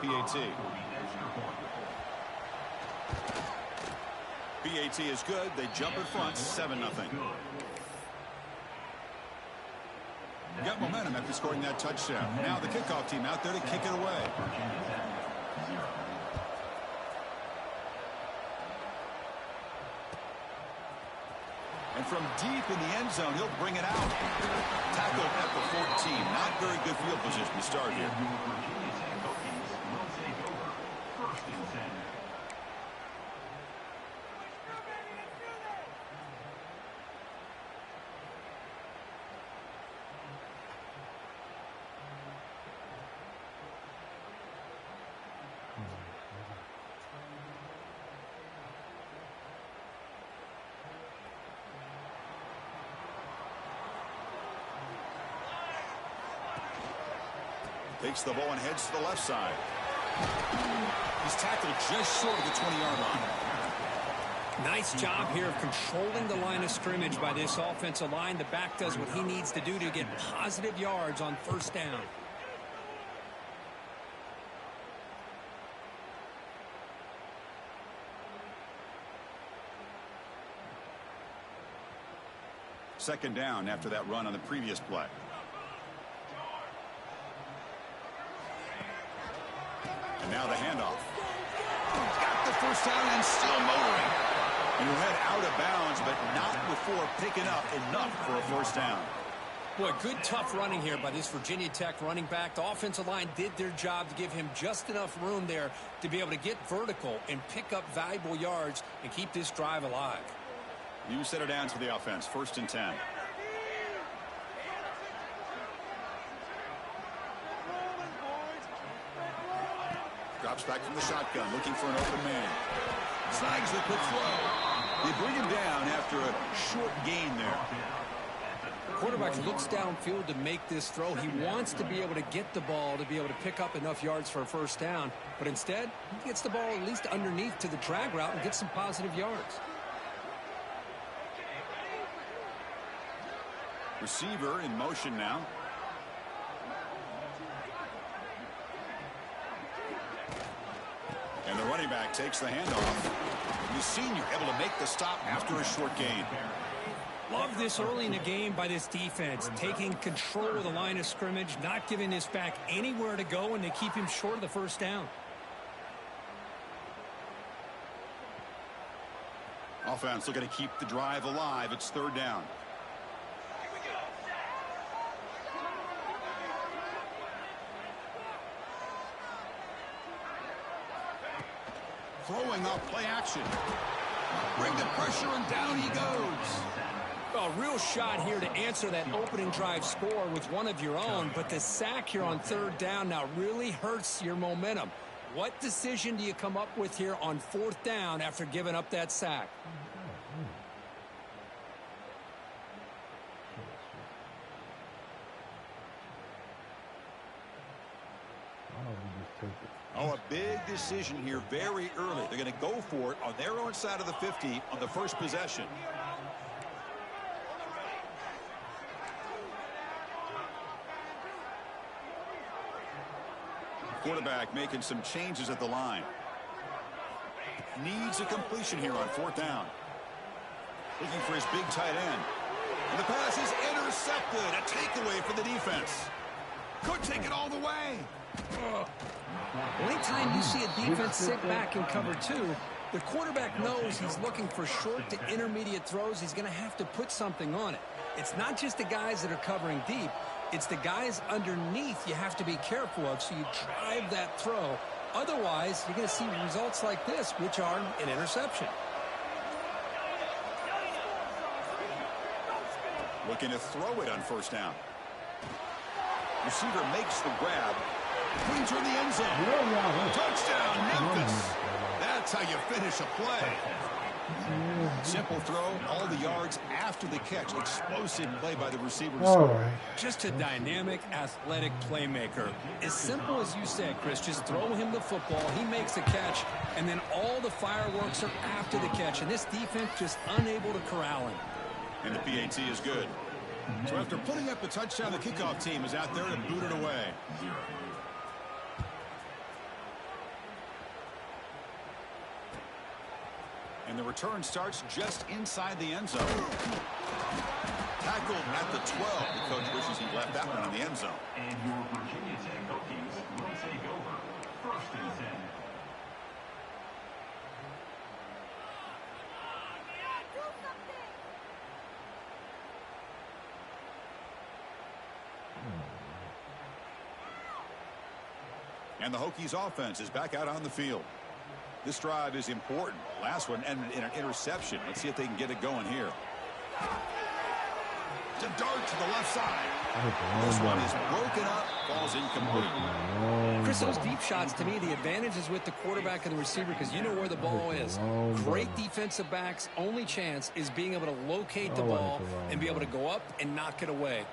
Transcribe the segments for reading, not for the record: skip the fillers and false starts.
PAT. PAT is good. They jump in front, 7-0. Got momentum after scoring that touchdown. Now the kickoff team out there to kick it away. And from deep in the end zone, he'll bring it out. Tackled at the 14. Not very good field position to start here. Takes the ball and heads to the left side. He's tackled just short of the 20-yard line. Nice job here of controlling the line of scrimmage by this offensive line. The back does what he needs to do to get positive yards on first down. Second down after that run on the previous play. And now the handoff. Got the first down and still motoring. And he'll head out of bounds, but not before picking up enough for a first down. Boy, good tough running here by this Virginia Tech running back. The offensive line did their job to give him just enough room there to be able to get vertical and pick up valuable yards and keep this drive alive. You set it down to the offense. 1st and 10. Drops back from the shotgun, looking for an open man. Snags the quick throw. They bring him down after a short gain there. Quarterback looks downfield to make this throw. He wants to be able to get the ball to be able to pick up enough yards for a first down. But instead, he gets the ball at least underneath to the drag route and gets some positive yards. Receiver in motion now. And the running back takes the handoff. The senior able to make the stop after a short gain. Love this early in the game by this defense, taking control of the line of scrimmage, not giving this back anywhere to go, and they keep him short of the first down. Offense looking to keep the drive alive. It's 3rd down. Throwing off play action. Bring the pressure and down he goes. A real shot here to answer that opening drive score with one of your own, but the sack here on 3rd down now really hurts your momentum. What decision do you come up with here on 4th down after giving up that sack? Oh, a big decision here very early. They're going to go for it on their own side of the 50 on the first possession. Quarterback making some changes at the line. Needs a completion here on 4th down. Looking for his big tight end. And the pass is intercepted. A takeaway for the defense. Could take it all the way. Anytime you see a defense sit back and cover 2, the quarterback knows he's looking for short to intermediate throws. He's going to have to put something on it. It's not just the guys that are covering deep. It's the guys underneath you have to be careful of, so you drive that throw. Otherwise, you're going to see results like this, which are an interception. Looking to throw it on 1st down. Receiver makes the grab. Brings her in the end zone. Touchdown, Memphis. That's how you finish a play. Simple throw, all the yards after the catch. Explosive play by the receiver. Just a dynamic, athletic playmaker. As simple as you said, Chris, just throw him the football. He makes the catch, and then all the fireworks are after the catch. And this defense just unable to corral him. And the PAT is good. So after putting up a touchdown, the kickoff team is out there to boot it away. And the return starts just inside the end zone. Tackled at the 12. The coach wishes he left that one in the end zone. And your Virginia Tech Hokies will take over. 1st and 10. And the Hokies offense is back out on the field. This drive is important. Last one ended in an interception. Let's see if they can get it going here. To dart to the left side. This one is broken up. Falls incomplete. Chris, those deep shots, to me, the advantage is with the quarterback and the receiver because you know where the ball is. Great defensive backs' only chance is being able to locate the ball and be able to go up and knock it away.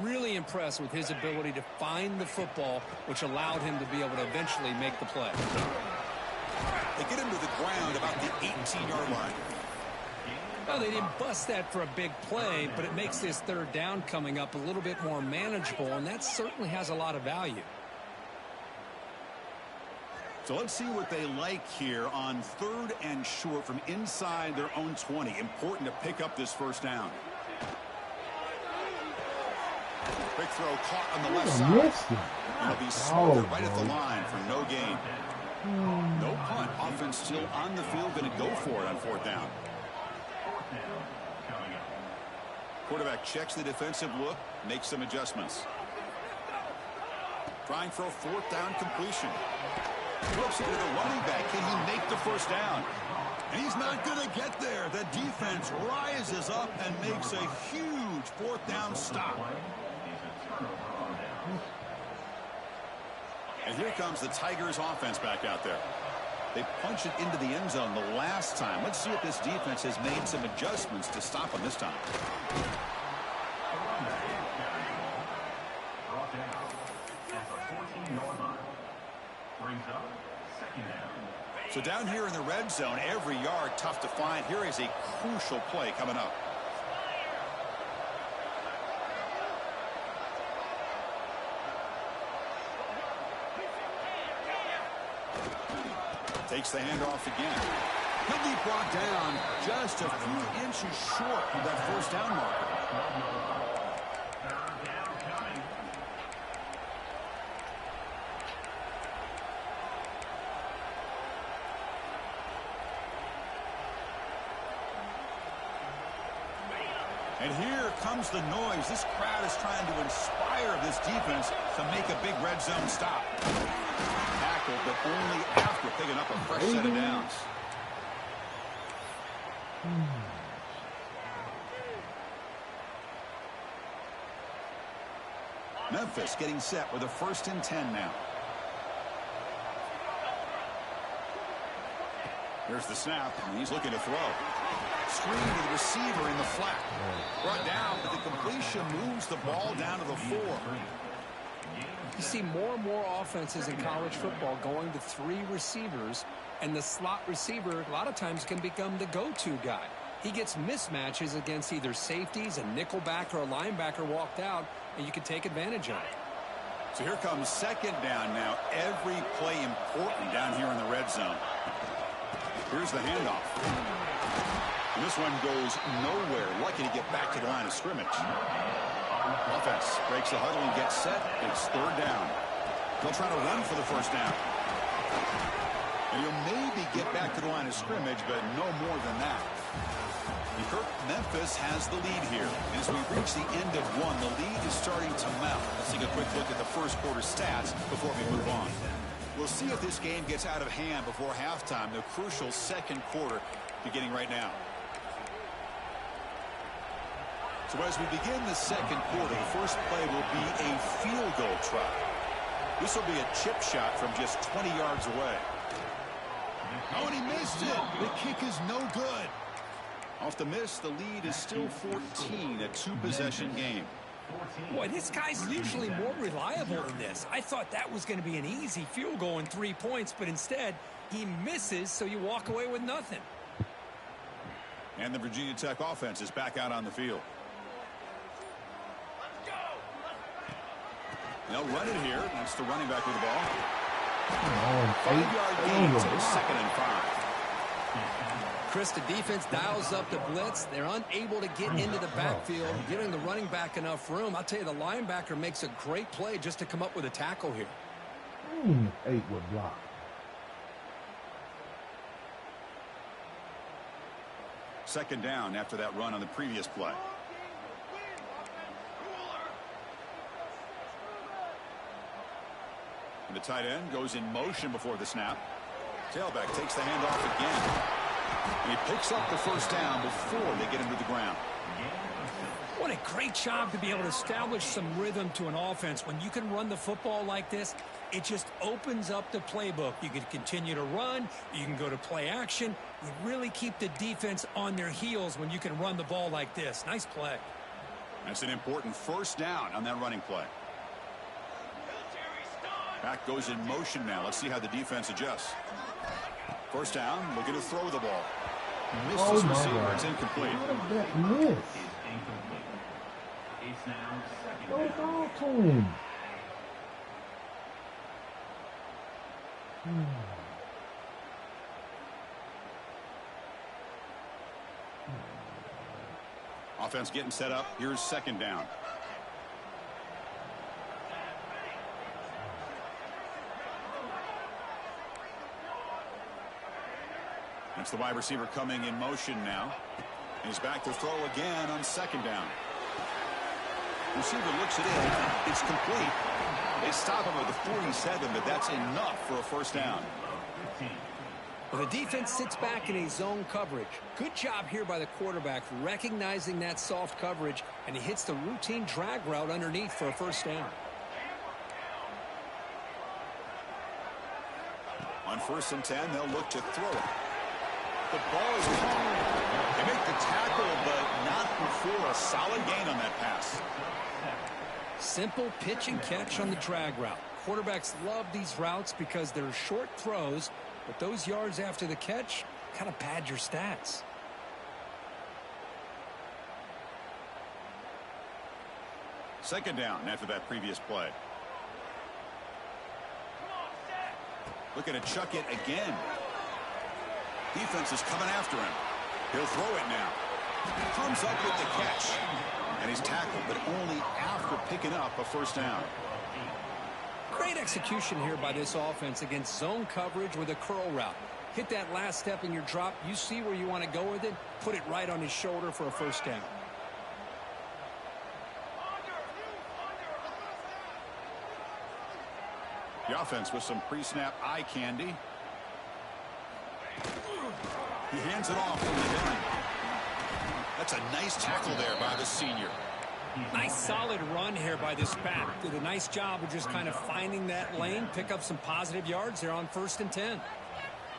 Really impressed with his ability to find the football, which allowed him to be able to eventually make the play. They get him to the ground about the 18-yard line. Well, they didn't bust that for a big play, but it makes this 3rd down coming up a little bit more manageable, and that certainly has a lot of value. So let's see what they like here on 3rd and short from inside their own 20. Important to pick up this 1st down. Quick throw caught on the left side. And it'll be smothered right at the line for no gain. No punt. Offense still on the field, going to go for it on 4th down. Quarterback checks the defensive look, makes some adjustments. Trying for a 4th down completion. Flips it to the running back. Can he make the 1st down? And he's not going to get there. The defense rises up and makes a huge 4th down stop. And here comes the Tigers offense back out there. They punch it into the end zone the last time. Let's see if this defense has made some adjustments to stop them this time. So down here in the red zone, every yard tough to find. Here is a crucial play coming up. Takes the handoff again. He'll be brought down just a few inches short of that 1st down marker. And here comes the noise. This crowd is trying to inspire this defense to make a big red zone stop. Tackled, but only after picking up a fresh set of downs. Memphis getting set with a 1st and 10 now. Here's the snap, and he's looking to throw. Screen to the receiver in the flat. Brought down, but the completion moves the ball down to the 4. You see more and more offenses in college football going to 3 receivers, and the slot receiver a lot of times can become the go-to guy. He gets mismatches against either safeties, a nickelback, or a linebacker walked out, and you can take advantage of it. So here comes 2nd down now. Every play important down here in the red zone. Here's the handoff. And this one goes nowhere. Lucky to get back to the line of scrimmage. Offense breaks the huddle and gets set. It's 3rd down. They'll try to run for the 1st down. And you'll maybe get back to the line of scrimmage, but no more than that. Memphis has the lead here. As we reach the end of 1, the lead is starting to mount. Let's take a quick look at the 1st quarter stats before we move on. We'll see if this game gets out of hand before halftime, the crucial 2nd quarter beginning right now. So as we begin the 2nd quarter, the first play will be a field goal try. This will be a chip shot from just 20 yards away. Oh, and he missed it. The kick is no good. Off the miss, the lead is still 14, a 2-possession game. Boy, this guy's usually more reliable than this. I thought that was going to be an easy field goal and 3 points, but instead he misses, so you walk away with nothing. And the Virginia Tech offense is back out on the field. They'll run it here. That's the running back with the ball. 5-yard gain, so 2nd and 5. Chris, the defense dials up the blitz. They're unable to get into the backfield, giving the running back enough room. I'll tell you, the linebacker makes a great play just to come up with a tackle here. 8 would block. Second down after that run on the previous play. And the tight end goes in motion before the snap. Tailback takes the handoff again. And he picks up the first down before they get him to the ground. What a great job to be able to establish some rhythm to an offense. When you can run the football like this, it just opens up the playbook. You can continue to run. You can go to play action. You really keep the defense on their heels when you can run the ball like this. Nice play. That's an important first down on that running play. Back goes in motion now. Let's see how the defense adjusts. First down, looking to throw the ball. Misses receiver. It's incomplete. How did that miss? Go ball to him. Offense getting set up. Here's second down. That's the wide receiver coming in motion now. He's back to throw again on second down. Receiver looks it in. It's complete. They stop him at the 47, but that's enough for a first down. Well, the defense sits back in a zone coverage. Good job here by the quarterback recognizing that soft coverage, and he hits the routine drag route underneath for a first down. On 1st and 10, they'll look to throw it. The ball is caught. They make the tackle, but not before a solid gain on that pass. Simple pitch and catch on the drag route. Quarterbacks love these routes because they're short throws, but those yards after the catch kind of pad your stats. Second down after that previous play. Looking to chuck it again. Defense is coming after him. He'll throw it now. Comes up with the catch. And he's tackled, but only after picking up a first down. Great execution here by this offense against zone coverage with a curl route. Hit that last step in your drop. You see where you want to go with it. Put it right on his shoulder for a first down. The offense with some pre-snap eye candy. He hands it off from the line. That's a nice tackle there by the senior. Nice solid run here by this back. Did a nice job of just kind of finding that lane, pick up some positive yards there on 1st and 10.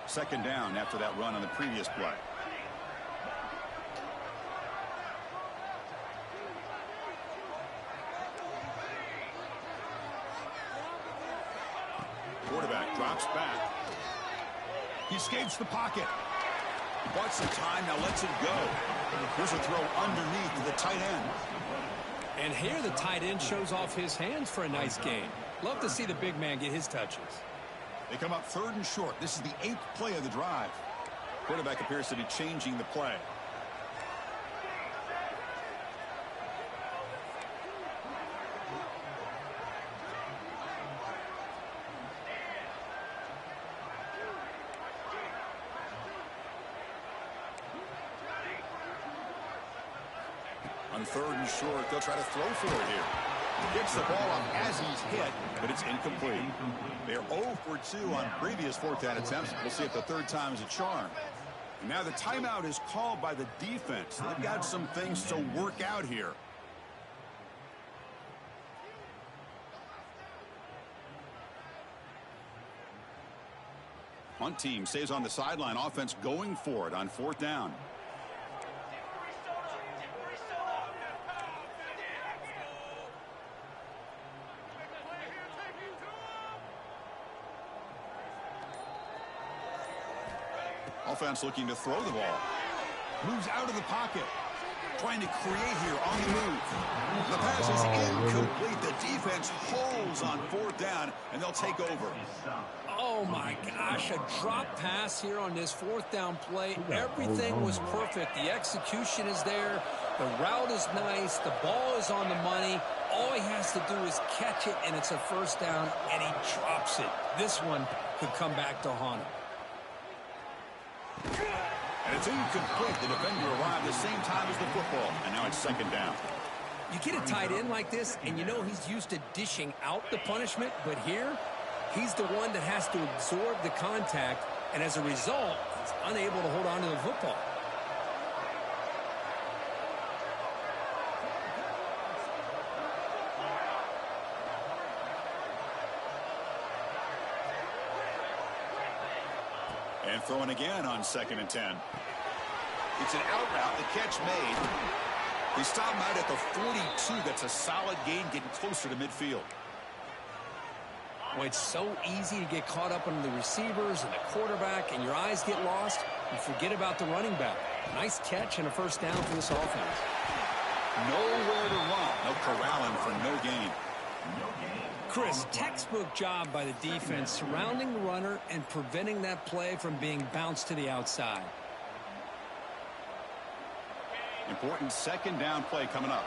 Second down after that run on the previous play. Quarterback drops back. He escapes the pocket. He bought some time, now lets it go. Here's a throw underneath to the tight end. And here the tight end shows off his hands for a nice gain. Love to see the big man get his touches. They come up 3rd and short. This is the 8th play of the drive. Quarterback appears to be changing the play. On 3rd and short, they'll try to throw for it here. Gets the ball up as he's hit, but it's incomplete. They're 0 for 2 on previous 4th down attempts. We'll see if the 3rd time is a charm. And now the timeout is called by the defense. They've got some things to work out here. Punt team stays on the sideline. Offense going for it on 4th down. Offense looking to throw the ball. Moves out of the pocket. trying to create here on the move. The pass is incomplete. The defense holds on 4th down, and they'll take over. Oh, my gosh, a drop pass here on this 4th down play. Everything was perfect. The execution is there. The route is nice. The ball is on the money. All he has to do is catch it, and it's a 1st down, and he drops it. This one could come back to haunt him. And it's incomplete. The defender arrived the same time as the football, and now it's 2nd down. You get a tight end like this, and you know he's used to dishing out the punishment, but here, he's the one that has to absorb the contact, and as a result, he's unable to hold on to the football. And throwing again on 2nd and 10. It's an out route. The catch made. They stop him out at the 42. That's a solid gain, getting closer to midfield. Well, it's so easy to get caught up on the receivers and the quarterback, and your eyes get lost. You forget about the running back. Nice catch and a 1st down for this offense. Nowhere to run. No corralling for no gain. Chris, textbook job by the defense surrounding the runner and preventing that play from being bounced to the outside. Important 2nd down play coming up.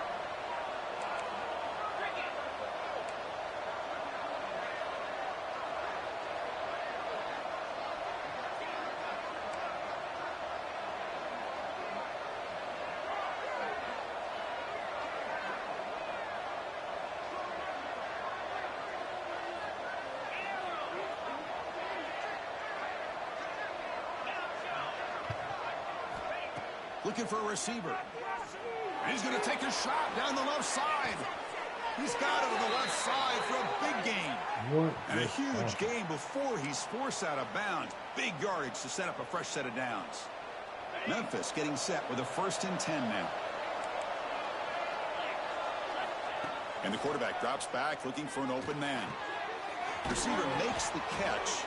Looking for a receiver. He's going to take a shot down the left side. He's got it on the left side for a big gain. And a huge gain before he's forced out of bounds. Big yardage to set up a fresh set of downs. Memphis getting set with a 1st and 10 now. And the quarterback drops back looking for an open man. Receiver makes the catch.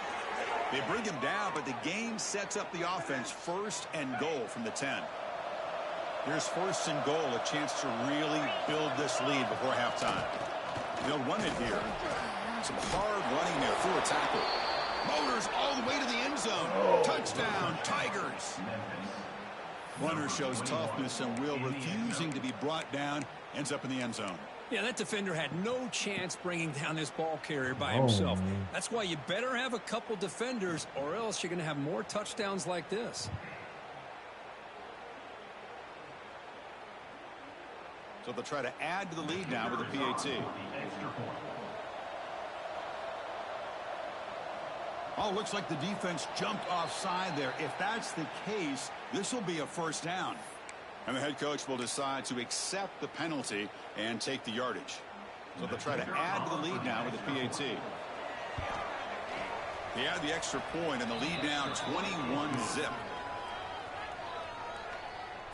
They bring him down, but the game sets up the offense 1st and goal from the 10. Here's 1st and goal, a chance to really build this lead before halftime. They'll run it here. Some hard running there through a tackle. Motors all the way to the end zone. Touchdown, Tigers. Runner shows toughness and will, refusing to be brought down, ends up in the end zone. Yeah, that defender had no chance bringing down this ball carrier by himself. That's why you better have a couple defenders, or else you're going to have more touchdowns like this. So they'll try to add to the lead now with the PAT. Oh, looks like the defense jumped offside there. If that's the case, this will be a 1st down. And the head coach will decide to accept the penalty and take the yardage. So they'll try to add to the lead now with the PAT. They add the extra point, and the lead now 21-zip.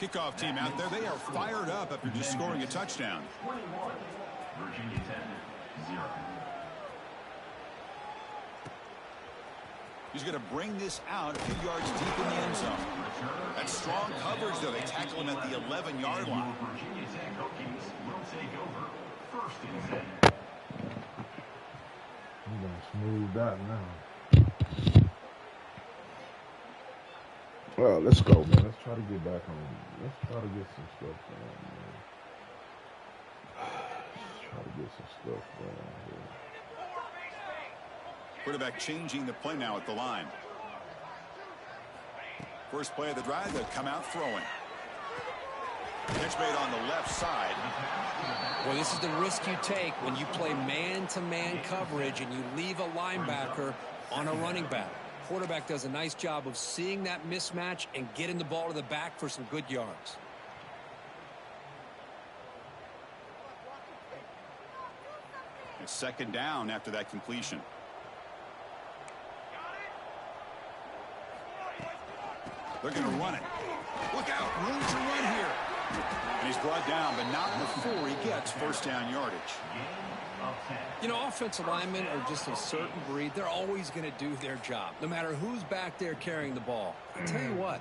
Kickoff team out there, they are fired up after just scoring a touchdown. 21, Virginia 10, 0. He's going to bring this out a few yards deep in the end zone. That's strong coverage, though. They tackle him at the 11-yard line. Virginia Tech Hokies will take over 1st and 10. I'm going to smooth that now. Well, let's go, man. Let's try to get back on. Let's try to get some stuff going, man. Let's try to get some stuff going here. Quarterback changing the play now at the line. First play of the drive, they'll come out throwing. Catch made on the left side. Well, this is the risk you take when you play man-to-man coverage and you leave a linebacker on a running back. Quarterback does a nice job of seeing that mismatch and getting the ball to the back for some good yards. It's 2nd down after that completion. They're going to run it. Look out, room to run here. And he's brought down, but not before he gets 1st down yardage. You know, offensive linemen are just a certain breed. They're always going to do their job, no matter who's back there carrying the ball. I tell you what,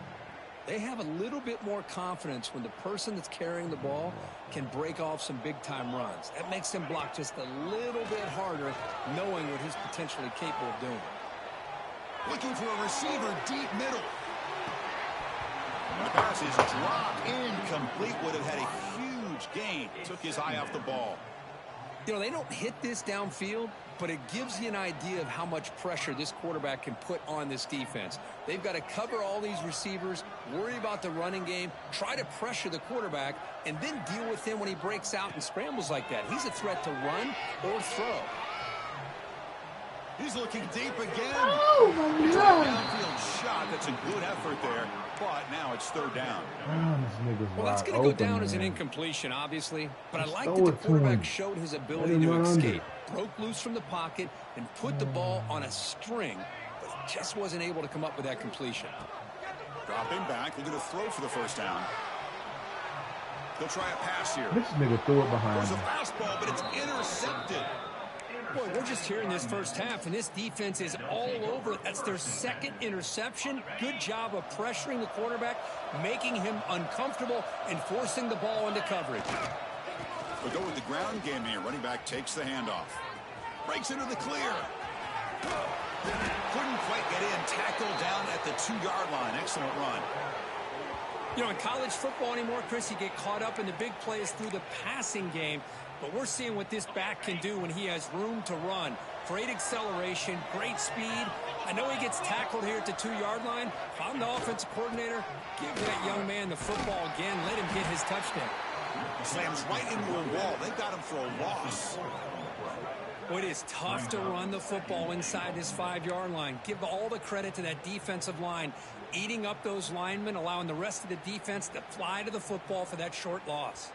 They have a little bit more confidence when the person that's carrying the ball can break off some big-time runs. That makes them block just a little bit harder, knowing what he's potentially capable of doing. Looking for a receiver deep middle. The pass is dropped, incomplete. Would have had a huge gain. Took his eye off the ball. You know, they don't hit this downfield, but it gives you an idea of how much pressure this quarterback can put on this defense. They've got to cover all these receivers, worry about the running game, try to pressure the quarterback, and then deal with him when he breaks out and scrambles like that. He's a threat to run or throw. He's looking deep again. Oh, my God. Downfield shot. That's a good effort there, but now it's third down. Well, that's going to go down as an incompletion, obviously, but I like that the quarterback showed his ability to escape, broke loose from the pocket, and put the ball on a string, but just wasn't able to come up with that completion. Dropping back, looking to throw for the first down. He'll try a pass here. This nigga threw it behind There's him. a fastball, but it's intercepted. Boy, we're just here in this first half, and this defense is all over it. That's their second interception. Good job of pressuring the quarterback, making him uncomfortable, and forcing the ball into coverage. We'll go with the ground game here. Running back takes the handoff. Breaks into the clear. Couldn't quite get in. Tackled down at the 2-yard line. Excellent run. You know, in college football anymore, Chris, you get caught up in the big plays through the passing game. But we're seeing what this back can do when he has room to run. Great acceleration, great speed. I know he gets tackled here at the 2-yard line. If I'm the offensive coordinator, give that young man the football again. Let him get his touchdown. Slams right into a wall. They've got him for a loss. Well, it is tough to run the football inside this 5-yard line. Give all the credit to that defensive line, eating up those linemen, allowing the rest of the defense to fly to the football for that short loss.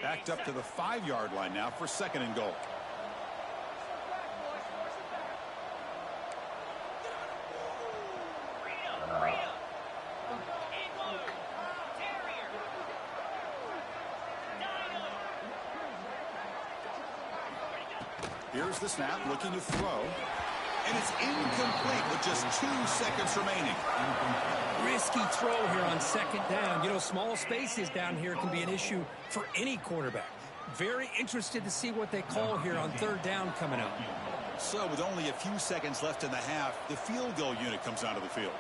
Backed up to the 5-yard line now for second and goal. Here's the snap, looking to throw. And it's incomplete with just 2 seconds remaining. Risky throw here on second down. You know, small spaces down here can be an issue for any quarterback. Very interested to see what they call here on third down coming up. So with only a few seconds left in the half, the field goal unit comes onto the field.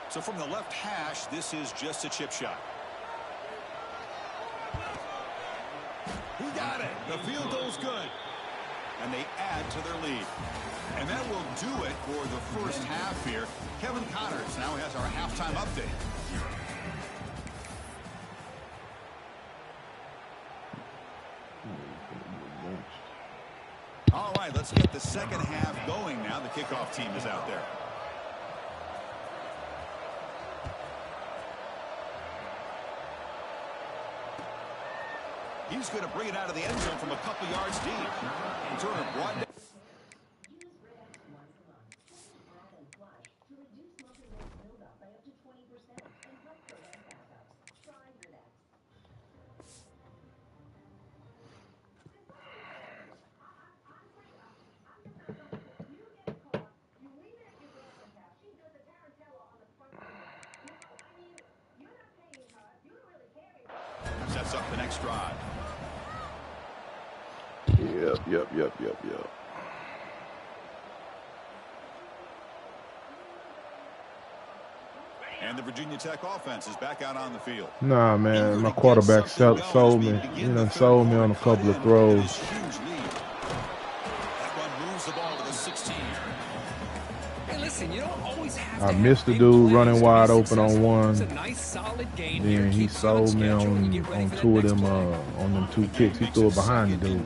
So from the left hash, this is just a chip shot. He got it. The field goal's good. And they add to their lead. And that will do it for the first half here. Kevin Connors now has our halftime update. All right, let's get the second half going now. The kickoff team is out there. He's going to bring it out of the end zone from a couple yards deep. Turner brought down. Sets up the next drive. Yep. And the Virginia Tech offense is back out on the field. Nah, man, my quarterback sold me. He done sold me on a couple of throws. That one moves the ball to the 16. Hey, listen, you don't always have I to missed the dude running wide open on one. It's a nice, solid gain. Then he sold me on 2 of them on them 2 kicks. He threw it behind the dude.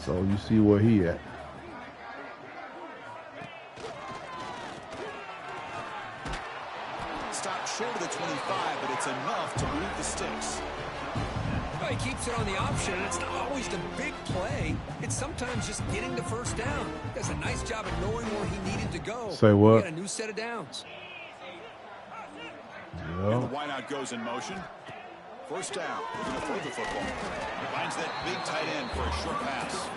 So you see where he at. Stop short of the 25, but it's enough to move the sticks. Well, he keeps it on the option, and it's not always the big play. It's sometimes just getting the first down. He does a nice job of knowing where he needed to go. Say what? He got a new set of downs. And the wideout goes in motion. First down. They're going to throw the football. Finds that big tight end for a short pass.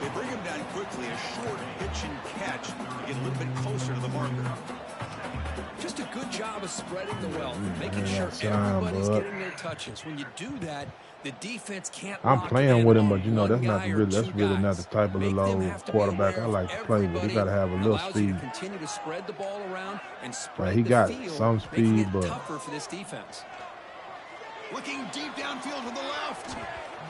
They bring him down quickly. A short pitch and catch to get a little bit closer to the marker. Just a good job of spreading the wealth, making sure everybody's getting their touches. When you do that, the defense can't. I'm playing with him, but you know that's not really not the type of little quarterback I like to play with. He got to have a little speed. Continue to spread the ball around and spread he got some speed, but tougher for this defense. Looking deep downfield to the left.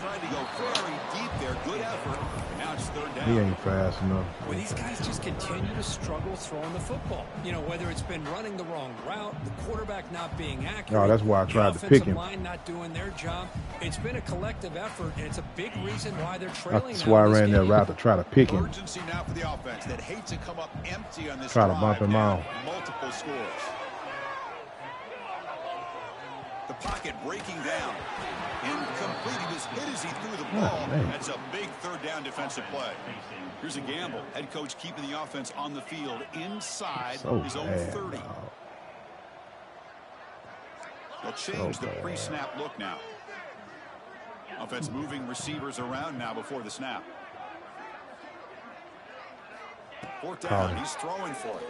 Tried to go very deep there. Good effort. Now it's third down. He ain't fast enough. Well, these guys just continue to struggle throwing the football. You know, whether it's been running the wrong route, the quarterback not being accurate. No, that's why I tried to pick him. The offensive line not doing their job. It's been a collective effort, and it's a big reason why they're trailing. That's why I ran that route to try to pick him. Urgency now for the offense that hate to come up empty on this try to bump him out. Multiple scores. The pocket breaking down. Incomplete. He was hit as he threw the ball. That's a big third down defensive play. Here's a gamble. Head coach keeping the offense on the field inside his own 30. They'll change the pre-snap look now. Offense moving receivers around now before the snap. Fourth down. He's throwing for it.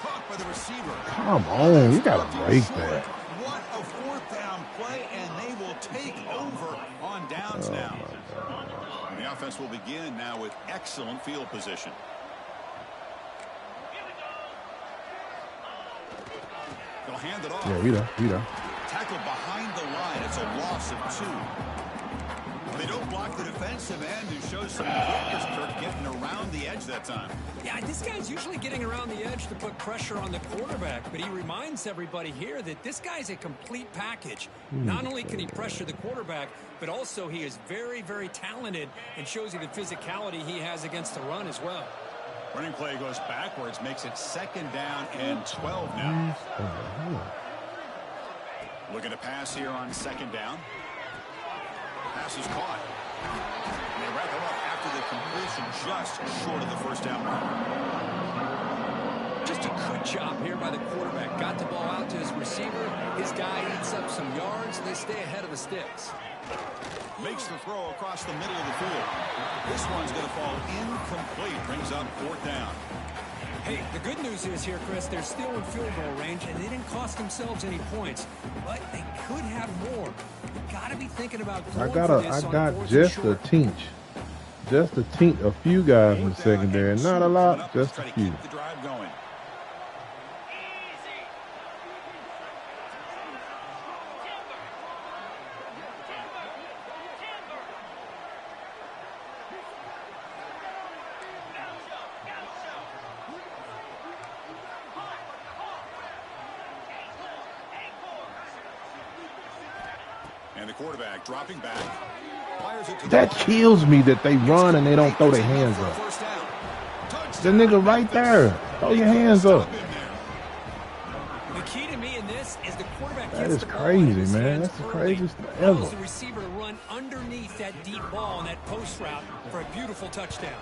Caught by the receiver. Come on, you gotta break that. What a fourth down play, and they will take over on downs now. And the offense will begin now with excellent field position. They'll hand it off. Yeah, he done. Tackled behind the line. It's a loss of 2. They don't block the defensive end and show some quickness, Kirk, getting around the edge that time. Yeah, this guy's usually getting around the edge to put pressure on the quarterback, but he reminds everybody here that this guy's a complete package. Not only can he pressure the quarterback, but also he is very, very talented and shows you the physicality he has against the run as well. Running play goes backwards, makes it second down and 12 now. Looking to pass here on second down. Pass is caught. And they wrap him up after the completion just short of the first down mark. Just a good job here by the quarterback. Got the ball out to his receiver. His guy eats up some yards. They stay ahead of the sticks. Makes the throw across the middle of the field. This one's going to fall incomplete. Brings up fourth down. Hey, the good news is here, Chris, they're still in field goal range, and they didn't cost themselves any points, but they could have more. You got to be thinking about going for this. I got just a few guys in the secondary, not a lot, just a few. Keep the drive going. And the quarterback dropping back. That kills me that they run and they don't throw their hands up. The nigga right there. Throw your hands up. The key to me in this is the quarterback. That is crazy, man. That's the craziest ever. Allows the receiver to run underneath that deep ball on that post route for a beautiful touchdown.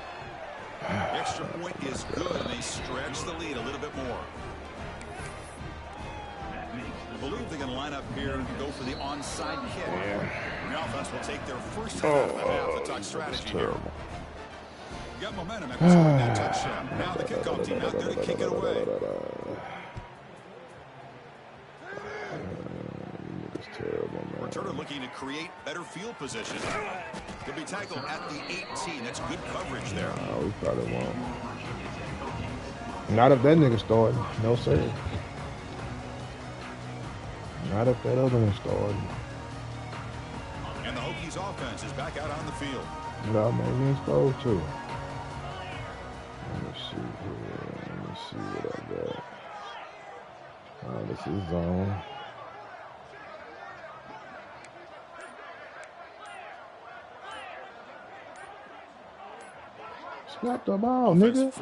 Extra point is good, and they stretch the lead a little bit more. I believe they're going to line up here and go for the onside kick. Yeah. The offense will take their first half the touch strategy here. Got momentum after scoring that touchdown. Now the kickoff team out there to kick it away. It's terrible, man. Returner looking to create better field position. He'll be tackled at the 18. That's good coverage there. No, we probably won't. Not if that nigga started. No, sir. Not if that other one started. And the Hokies offense is back out on the field. No, maybe he's supposed to. Let me see here. Let me see what I got. Oh, this is zone. Snap the ball, nigga.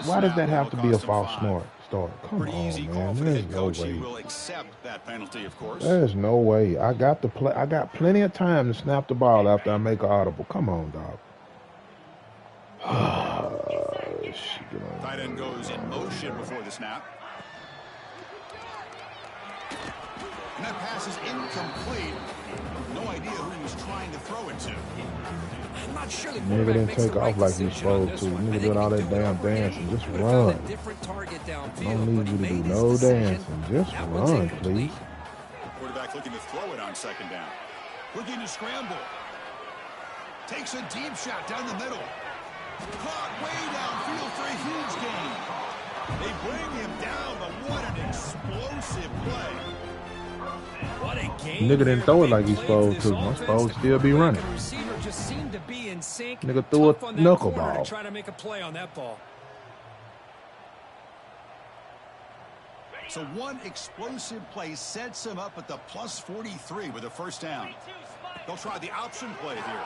Why does that have to be a false start? Come on, man. There's no way. Will accept that penalty, of course. There's no way. I got plenty of time to snap the ball after I make an audible. Come on, dog. Tight end goes in motion before the snap. And that pass is incomplete. No idea who he was trying to throw it to. I'm not sure the Nigga quarterback didn't makes take the right off like he's decision on supposed this to. one. I Nigga think doing all if that he'd do it damn over again, dancing. Just he would've found run. a different target downfield, Don't but need he you to made do his no decision. dancing. Just That one's run, incomplete. please. Quarterback looking to throw it on second down. Looking to scramble. Takes a deep shot down the middle. Caught way downfield for a huge gain. They bring him down, but what an explosive play. What a game. Nigga didn't throw it like he's Big play supposed for to. this I'm offense. supposed to The still be quarterback running. and receiver just seemed to be in sync. Nigga threw a Tough on that knuckle corner ball. to try to make a play on that ball. So one explosive play sets him up at the plus 43 with a first down. They'll try the option play here.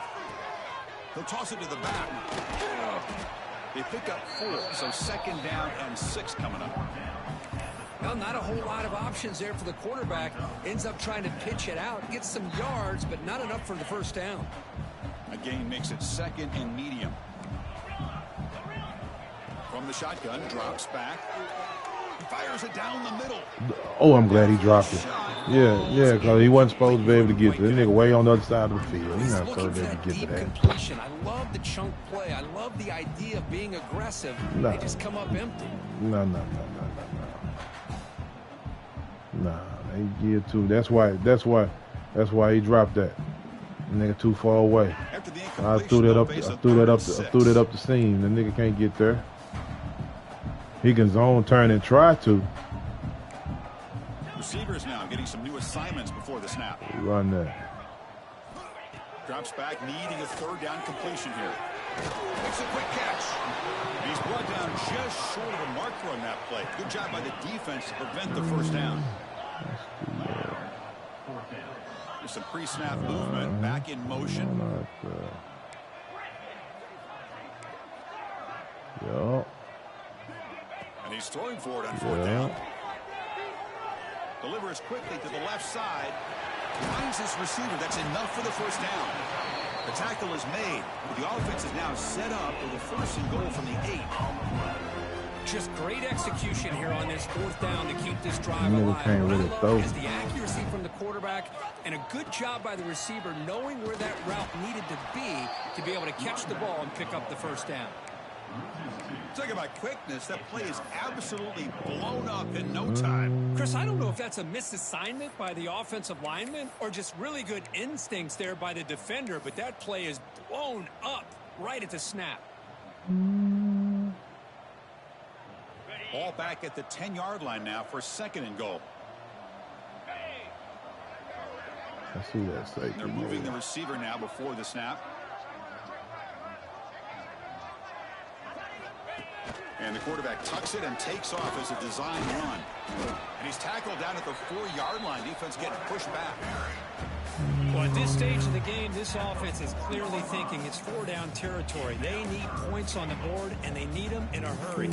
He'll toss it to the back. They pick up 4, so second down and 6 coming up. Well, not a whole lot of options there for the quarterback. Ends up trying to pitch it out, gets some yards, but not enough for the first down. A gain makes it second and medium. From the shotgun, drops back. Fires it down the middle. Oh, I'm glad he dropped it. Yeah, because he wasn't supposed to be able to get to it. That nigga way on the other side of the field. He's not supposed to be able to get to deep that. completion. I love the chunk play. I love the idea of being aggressive. No. They just come up empty. No. Nah, they give too. That's why he dropped that. Nigga too far away. After the I threw that up. I threw that up the seam. The nigga can't get there. He can zone, turn, and try to Receivers now getting some new assignments before the snap. run that. Drops back, needing a third down completion here. Makes a quick catch. He's brought down just short of the marker on that play. Good job by the defense to prevent the first down. There's some pre-snap movement, back in motion. Yo. And he's throwing for it on fourth down. Delivers quickly to the left side. Finds his receiver. That's enough for the first down. The tackle is made. The offense is now set up with a first and goal from the 8. Just great execution here on this fourth down to keep this drive Nigga alive. can't What I really love throw. is the accuracy from the quarterback and a good job by the receiver knowing where that route needed to be able to catch the ball and pick up the first down. Talking about quickness, that play is absolutely blown up in no time. Chris, I don't know if that's a misassignment by the offensive lineman or just really good instincts there by the defender, but that play is blown up right at the snap. Ball back at the 10-yard line now for second and goal. I see that safety. They're moving the receiver now before the snap. And the quarterback tucks it and takes off as a design run. And he's tackled down at the 4-yard line. Defense getting pushed back. Well, at this stage of the game, this offense is clearly thinking it's 4-down territory. They need points on the board, and they need them in a hurry.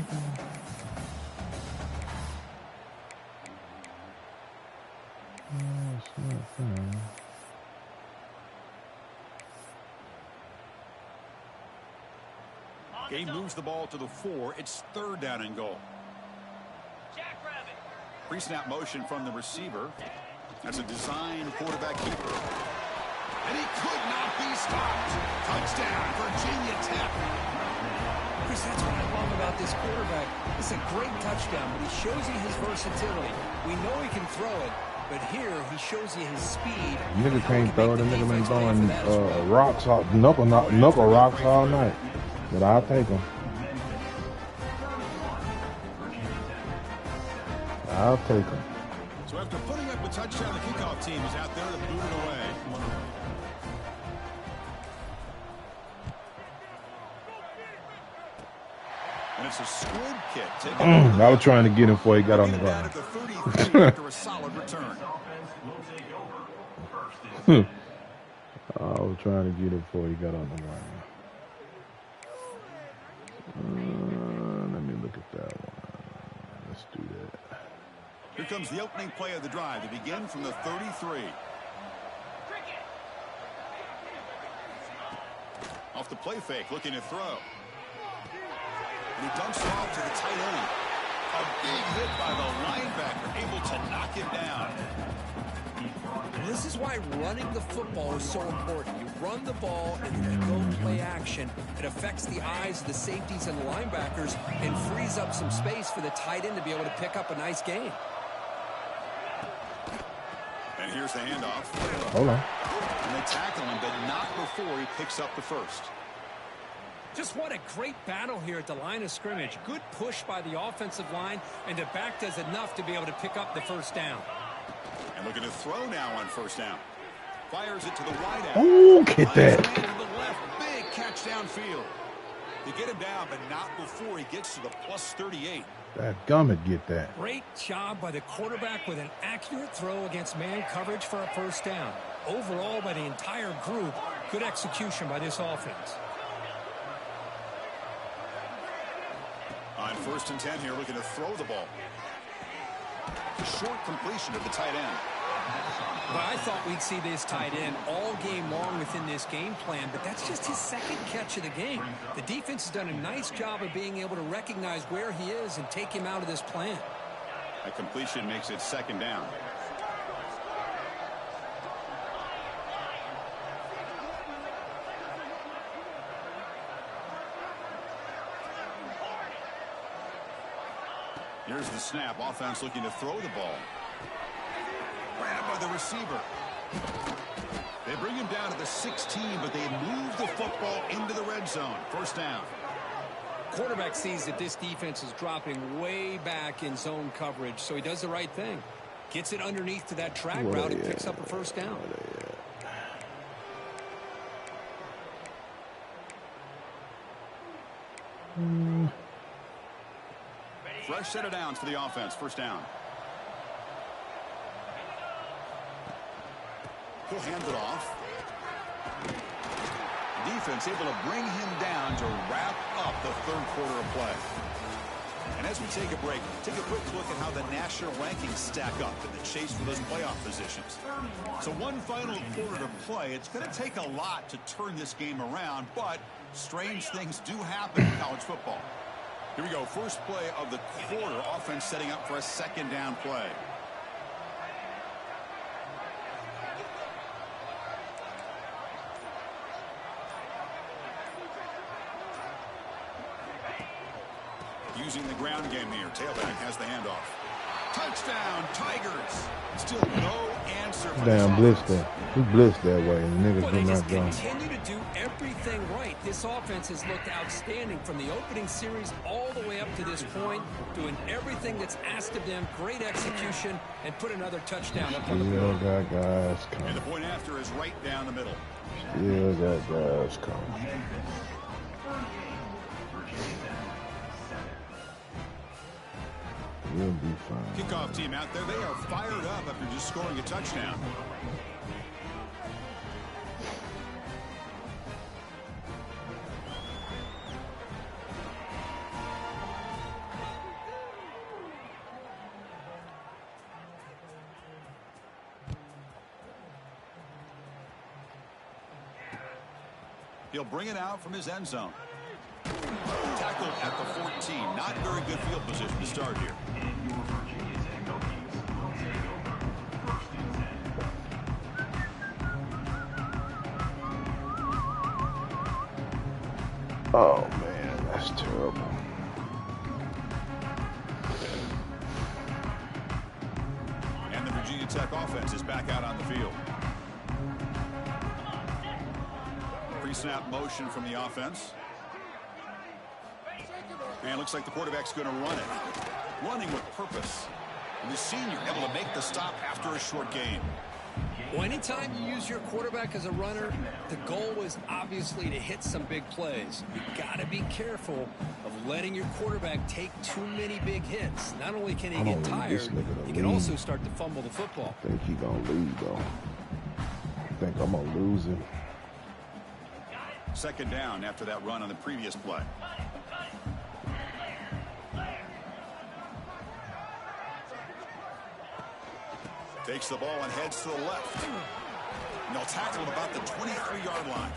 Game moves the ball to the 4. It's third down and goal. Pre-snap motion from the receiver. That's a design quarterback keeper. And he could not be stopped. Touchdown, Virginia Tech. Chris, that's what I love about this quarterback. It's a great touchdown, but he shows you his versatility. We know he can throw it, but here he shows you his speed. Nigga can't throw it. The nigga been throwing rocks, knuckle rocks all night. But I'll take them. I'll take them. So after putting up a touchdown, the kickoff team is out there to boot it away. And it's a squib kick. I was trying to get him before he got on the Down ground. at the 33 after a solid return. I was trying to get him before he got on the ground. Let me look at that one. Let's do that. Here comes the opening play of the drive to begin from the 33. Off the play fake, looking to throw. And he dumps it off to the tight end. A big hit by the linebacker, able to knock him down. This is why running the football is so important. You run the ball and then you go play action. It affects the eyes of the safeties and the linebackers and frees up some space for the tight end to be able to pick up a nice gain. And here's the handoff. Hold on. And they tackle him, but not before he picks up the first. Just what a great battle here at the line of scrimmage. Good push by the offensive line, and the back does enough to be able to pick up the first down. And looking to throw now on first down. Fires it to the wide out. Ooh, get that. To the left. Big catch downfield. They get him down, but not before he gets to the plus 38. That gummit get that. Great job by the quarterback with an accurate throw against man coverage for a first down. Overall, by the entire group, good execution by this offense. On 1st and 10 here, looking to throw the ball. Short completion of the tight end. Well, I thought we'd see this tight end all game long within this game plan, but that's just his second catch of the game. The defense has done a nice job of being able to recognize where he is and take him out of this plan. A completion makes it 2nd down. Here's the snap. Offense looking to throw the ball. Grabbed by the receiver. They bring him down to the 16, but they move the football into the red zone. First down. Quarterback sees that this defense is dropping way back in zone coverage, so he does the right thing. Gets it underneath to that track route and picks up a first down. Fresh set of downs for the offense. First down. He'll hand it off. Defense able to bring him down to wrap up the 3rd quarter of play. And as we take a break, take a quick look at how the national rankings stack up in the chase for those playoff positions. So one final quarter to play. It's going to take a lot to turn this game around, but strange things do happen in college football. Here we go. First play of the quarter. Offense setting up for a 2nd down play. Using the ground game here. Tailback has the handoff. Touchdown, Tigers. Still no answer for Damn, blitzed that. He blitzed that way, and niggas Well, do they just not go. continue to do everything right. This offense has looked outstanding from the opening series all the way up to this point, doing everything that's asked of them. Great execution, and put another touchdown up on the Still board. got guys And coming. the point after is right down the middle. Still got guys coming. We'll be fine. Kickoff team out there. They are fired up after just scoring a touchdown. He'll bring it out from his end zone. Tackled at the 14. Not very good field position to start here. Oh, man, that's terrible. And the Virginia Tech offense is back out on the field. Pre-snap motion from the offense. And looks like the quarterback's going to run it. Running with purpose. And the senior able to make the stop after a short gain. Well, anytime you use your quarterback as a runner, the goal is obviously to hit some big plays. You got to be careful of letting your quarterback take too many big hits. Not only can he I get don't need tired, this nigga to he can lead. also start to fumble the football. I think he gonna lead, though. I think I'm gonna lose him. 2nd down after that run on the previous play. Takes the ball and heads to the left. And they'll tackle him about the 23-yard line.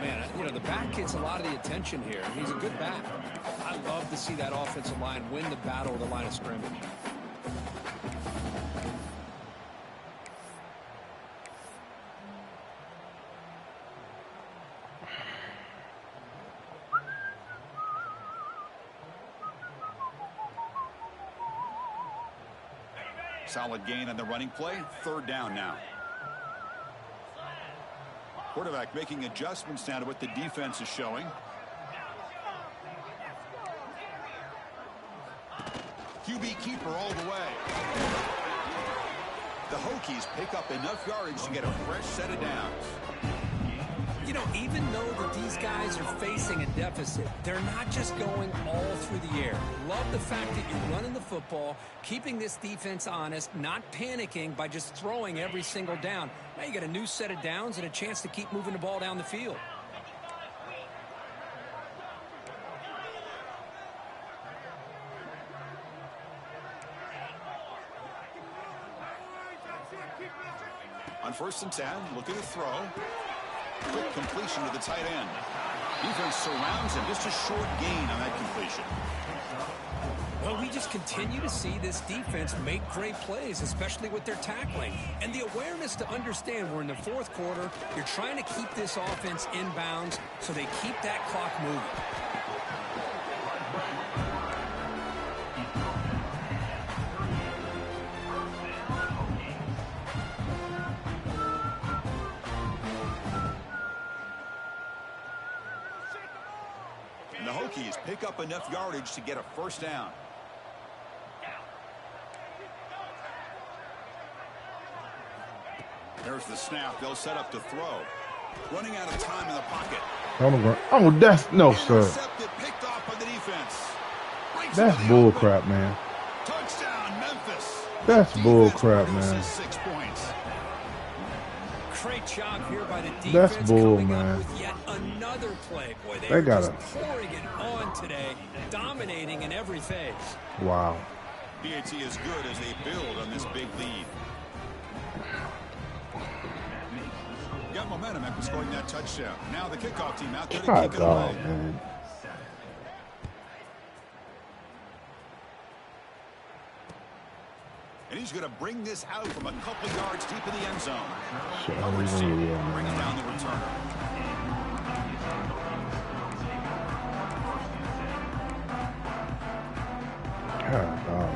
Man, you know, the back gets a lot of the attention here. He's a good back. I love to see that offensive line win the battle of the line of scrimmage. Solid gain on the running play. 3rd down now. Quarterback making adjustments now to what the defense is showing. QB keeper all the way. The Hokies pick up enough yardage to get a fresh set of downs. You know, even though that these guys are facing a deficit, they're not just going all through the air. Love the fact that you're running the football, keeping this defense honest, not panicking by just throwing every single down. Now you got a new set of downs and a chance to keep moving the ball down the field. On 1st and 10, looking to throw. Quick completion to the tight end. Defense surrounds him. Just a short gain on that completion. Well, we just continue to see this defense make great plays, especially with their tackling. And the awareness to understand we're in the 4th quarter, you're trying to keep this offense in bounds so they keep that clock moving. And the Hokies pick up enough yardage to get a 1st down. There's the snap. They'll set up to throw. Running out of time in the pocket. Oh, that's no, sir. Intercepted, picked off by the defense. That's bullcrap, man. Touchdown, Memphis. That's bullcrap, Defense man. produces 6 points. Great job here by the defense. That's bull, coming man. up with yet another play. Boy, They they're got just it. pouring it on today, dominating in every phase. Wow. PAT is good as they build on this big lead. Got momentum after scoring that touchdown. Now the kickoff team out there to God, kick it away. man. And he's going to bring this out from a couple yards deep in the end zone. Shit, A I was receiver gonna do that, bringing man. down the returner. God, man.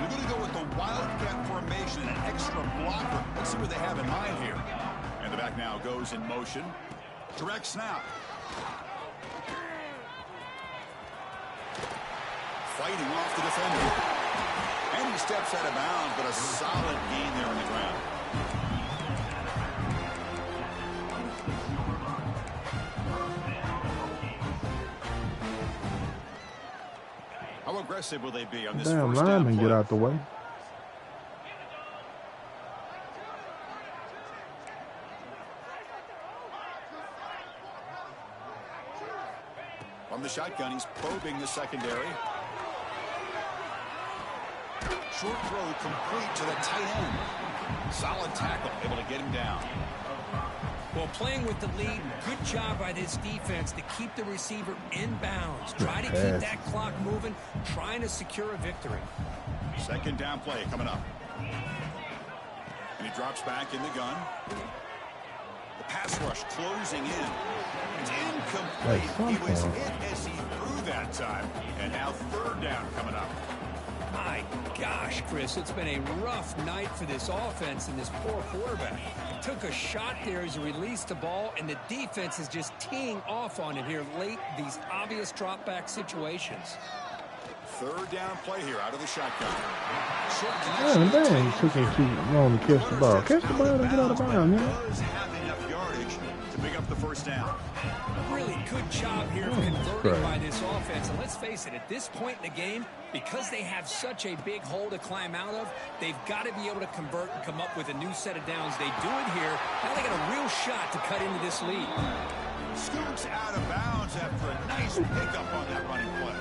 We're going to go with the wildcat formation and an extra blocker. Let's see what they have in mind here. And the back now goes in motion. Direct snap. Fighting off the defender. And he steps out of bounds, but a solid gain there on the ground. How aggressive will they be on this Damn, first down lineman, play? get out the way. From the shotgun, he's probing the secondary. Short throw complete to the tight end. Solid tackle, able to get him down. Well, playing with the lead, good job by this defense to keep the receiver in bounds. Try to keep that clock moving, trying to secure a victory. 2nd down play coming up. And he drops back in the gun. The pass rush closing in. It's incomplete. He was hit as he threw that time. And now 3rd down coming up. My gosh, Chris, it's been a rough night for this offense and this poor quarterback. Took a shot there as he released the ball, and the defense is just teeing off on him here late, these obvious drop-back situations. 3rd down play here out of the shotgun. Short Damn, dang, took him too long to catch the ball. Catch the ball and get out of bounds, man. Does have enough yardage to pick up the 1st down. Really good job here of converting by this offense. And let's face it, at this point in the game, because they have such a big hole to climb out of, they've got to be able to convert and come up with a new set of downs. They do it here. Now they got a real shot to cut into this lead. Scoots out of bounds after a nice pickup on that running play.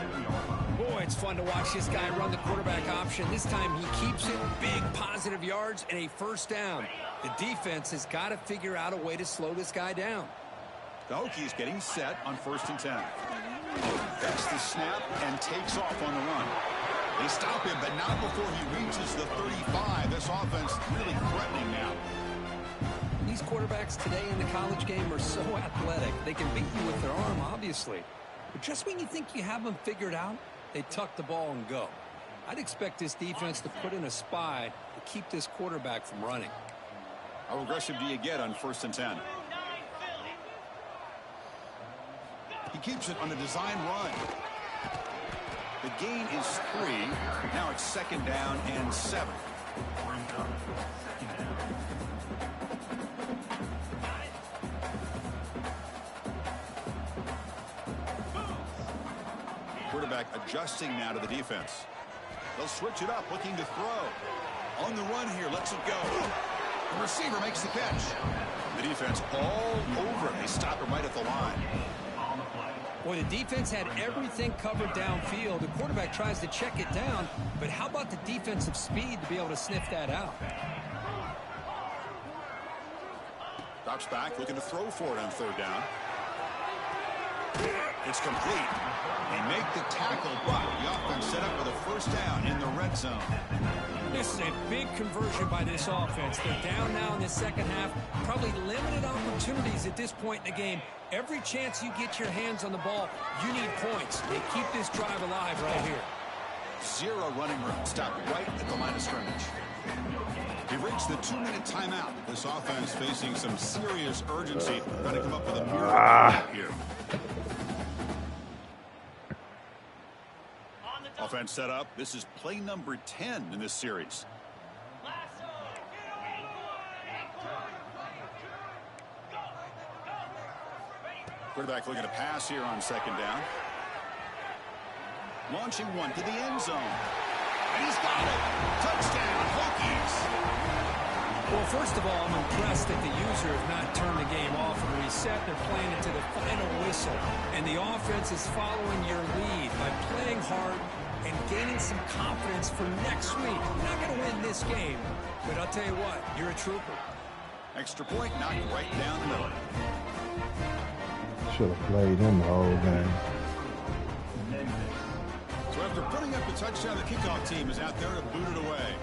Boy, it's fun to watch this guy run the quarterback option. This time he keeps it, big positive yards, and a 1st down. The defense has got to figure out a way to slow this guy down. The Hokies getting set on 1st and 10. That's the snap and takes off on the run. They stop him, but not before he reaches the 35. This offense really threatening now. these quarterbacks today in the college game are so athletic. They can beat you with their arm, obviously. But just when you think you have them figured out, they tuck the ball and go. I'd expect this defense to put in a spy to keep this quarterback from running. How aggressive do you get on 1st and 10? He keeps it on a design run. The gain is 3. Now it's 2nd down and 7. Quarterback adjusting now to the defense. They'll switch it up, looking to throw. On the run here, lets it go. The receiver makes the catch. The defense all over it. They stop him right at the line. Well, the defense had everything covered downfield. The quarterback tries to check it down, but how about the defensive speed to be able to sniff that out? Drops back, looking to throw for it on 3rd down. It's complete. They make the tackle, but the offense set up with a 1st down in the red zone. This is a big conversion by this offense. They're down now in the 2nd half. Probably limited opportunities at this point in the game. Every chance you get your hands on the ball, you need points. They keep this drive alive right here. 0 running room. Stopped right at the line of scrimmage. He reached the 2-minute timeout. This offense facing some serious urgency. Trying to come up with a miracle here. Offense set up. This is play number 10 in this series. Quarterback looking to pass here on 2nd down. Launching one to the end zone. And he's got it. Touchdown, Hokies. Well, first of all, I'm impressed that the user has not turned the game off and reset. They're playing it to the final whistle. And the offense is following your lead by playing hard and gaining some confidence for next week. You're not going to win this game, but I'll tell you what, you're a trooper. Extra point knocked right down the middle. Should have played him the whole game. So after putting up the touchdown, the kickoff team is out there to boot it away.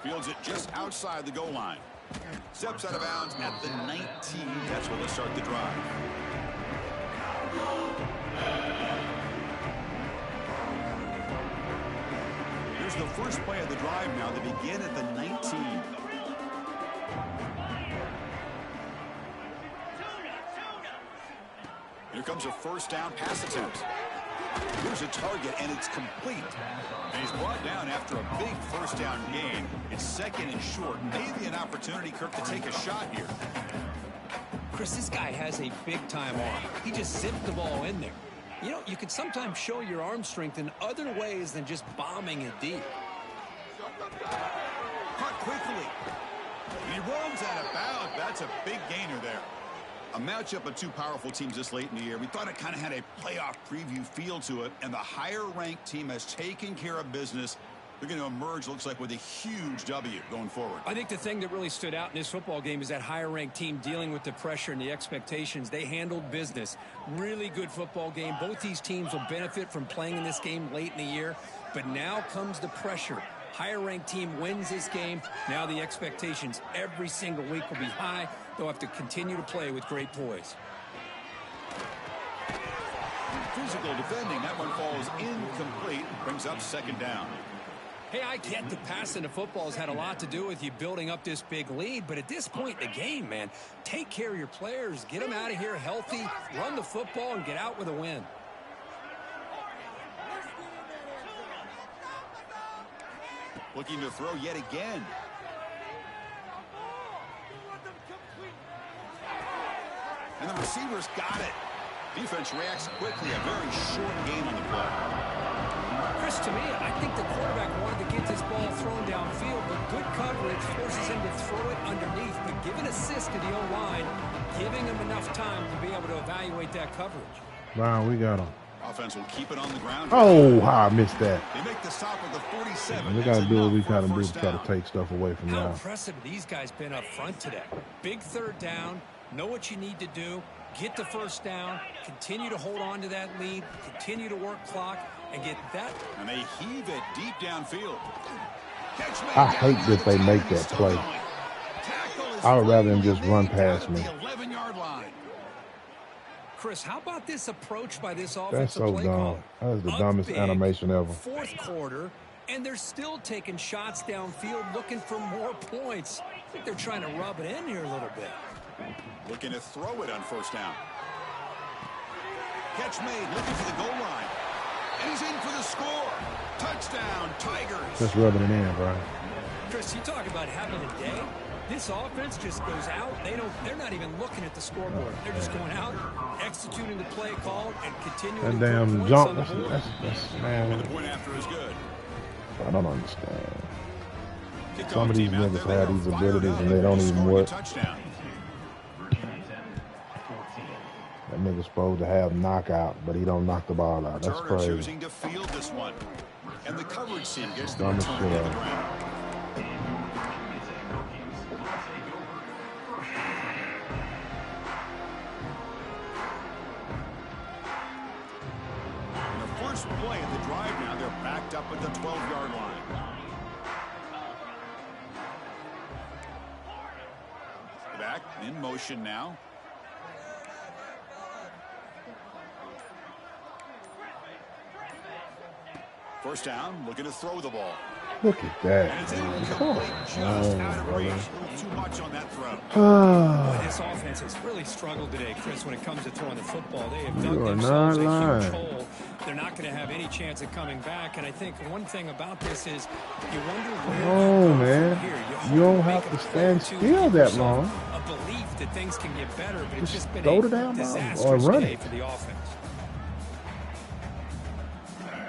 Fields it just outside the goal line. Steps out of bounds at the 19. That's where they start the drive. Here's the first play of the drive now. They begin at the 19. Here comes a 1st down pass attempt. Here's a target, and it's complete. And he's brought down after a big 1st down gain. It's 2nd and short. Maybe an opportunity, Kirk, to take a shot here. Chris, this guy has a big-time arm. He just zipped the ball in there. You know, you can sometimes show your arm strength in other ways than just bombing it deep. Caught quickly. He runs out of bounds. That's a big gainer there. A matchup of 2 powerful teams this late in the year. We thought it kind of had a playoff preview feel to it, and the higher-ranked team has taken care of business. They're going to emerge, looks like, with a huge W going forward. I think the thing that really stood out in this football game is that higher-ranked team dealing with the pressure and the expectations. They handled business. Really good football game. Both these teams will benefit from playing in this game late in the year, but now comes the pressure. Higher-ranked team wins this game. Now the expectations every single week will be high. They'll have to continue to play with great poise. Physical defending. That one falls incomplete. Brings up 2nd down. Hey, I get the passing of football has had a lot to do with you building up this big lead, but at this point in the game, man, take care of your players. Get them out of here healthy, run the football, and get out with a win. Looking to throw yet again. And the receiver's got it. Defense reacts quickly. A very short game on the play. Chris, to me, I think the quarterback wanted to get this ball thrown downfield, but good coverage forces him to throw it underneath. But give an assist to the O-line, giving him enough time to be able to evaluate that coverage. Wow, we got him. Offense will keep it on the ground. Oh, how I missed that. They make the stop at the 47. We got to do what we got to do to try to take stuff away from How now. impressive these guys been up front today. Big 3rd down. Know what you need to do. Get the 1st down. Continue to hold on to that lead. Continue to work clock. and get that. And they heave it deep downfield. Catch made I down hate near that the they 10, make and he's that still play. going. Tackle is I would rather him finally just run made down past at me. the 11-yard line. Chris, how about this approach by this That's offensive so play dumb. caller? That is the Up dumbest big, animation ever. fourth quarter, and they're still taking shots downfield looking for more points. I think they're trying to rub it in here a little bit. Looking to throw it on first down. Catch made, looking for the goal line. And he's in for the score. Touchdown, Tigers. Just rubbing it in, Brian. Chris, you talk about having a day. This offense just goes out. They're not even looking at the scoreboard. They're just going out, executing the play call, and continuing That to put damn points jump. on the board. That's And man. the point after is good. I don't understand. Kickoff Some of these team out niggas there, have they these are fired abilities up and they don't for even scoring a work. touchdown. That nigga's supposed to have knockout, but he don't knock the ball out. That's Turner crazy. choosing to field this one. And the coverage team gets the Dumb as return shit. to the ground. And the first play of the drive now, they're backed up at the 12-yard line. Back in motion now. First down, looking to throw the ball. Look at that. And it's Man. Come incomplete, just out of brother. reach. A little too much on that throw. Boy, this offense has really struggled today, Chris, when it comes to throwing the football. They have dug You are themselves not a lying. huge hole. They're not going to have any chance of coming back. And I think one thing about this is you wonder where Oh, you go man. from here. You hope don't make have a to play stand or two, still give that yourself long. A belief that things can get better, but it's Just just been throw a the damn ball or disastrous run day it. for the offense.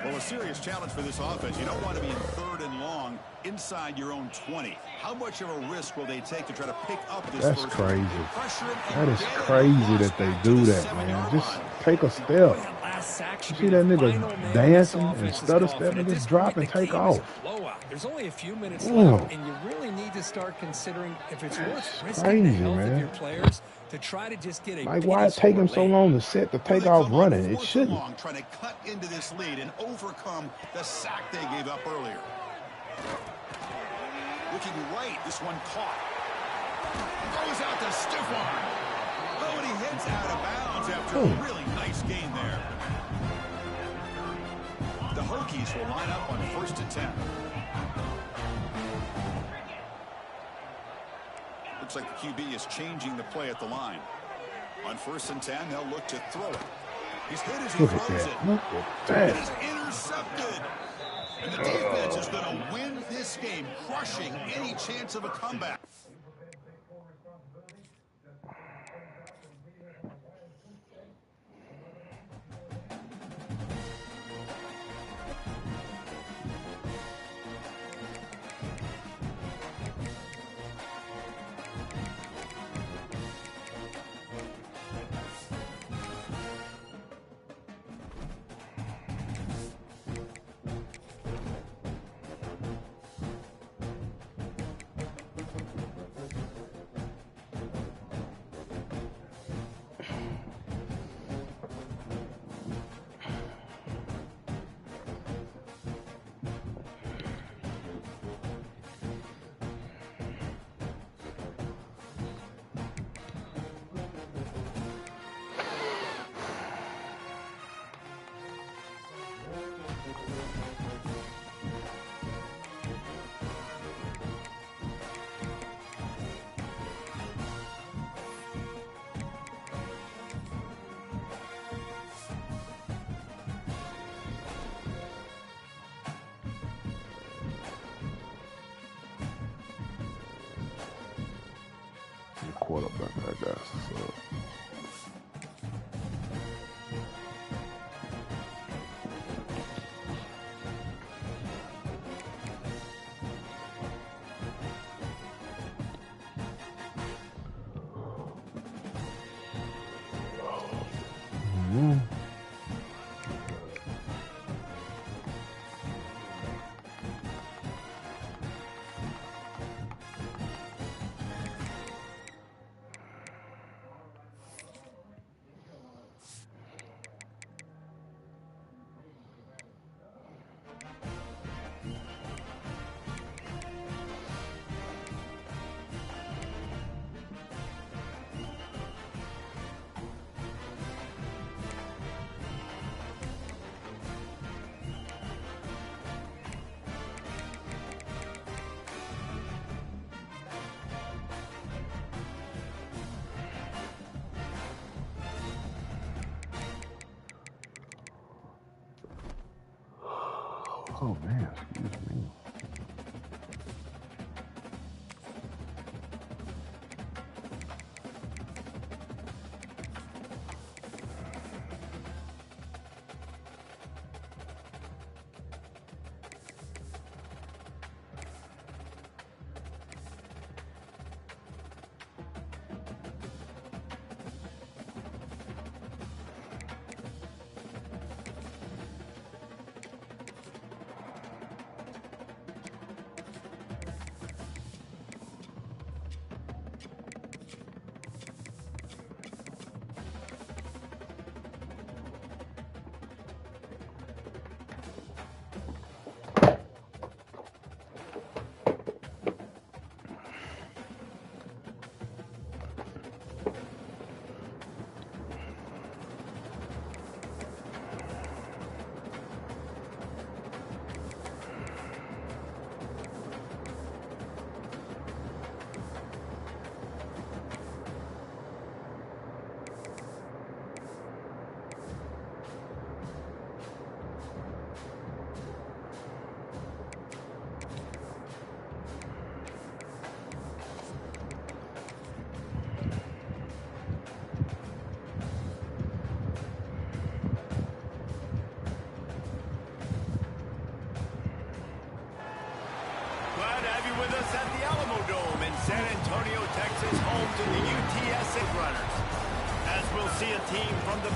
Well, a serious challenge for this offense. You don't want to be in third and long inside your own 20. How much of a risk will they take to try to pick up this That's first crazy. one? Pressure it and That is get it. crazy Lost that they back to do the that, man. 7-yard Just line. take a step. That last sack should You be see that the nigga final nail in this dancing offense's instead of coffin. stepping, At just this drop point, and the take game is off. a blowout. There's only a few minutes Damn. left, and you really need to start considering if it's worth That's risking the crazy, health man. of your players to try to just get a Like, big why it take him so late. long to set the Well, they take off come on running? It 4th and shouldn't. long, trying to cut into this lead and overcome the sack they gave up earlier. Looking right, this one caught. Goes out to stiff arm. Oh, and he hits out of bounds after a really nice gain there. The Hokies will line up on 1st and 10. Looks like the QB is changing the play at the line. On 1st and 10, they'll look to throw it. He's hit as he Look at throws that. it. Look at It that. is intercepted. And the defense is going to win this game, crushing any chance of a comeback. The quarterback, I guess. So. Oh man, excuse me. Glad to have you with us at the Alamo Dome in San Antonio, Texas, home to the UTSA Runners. As we'll see a team from the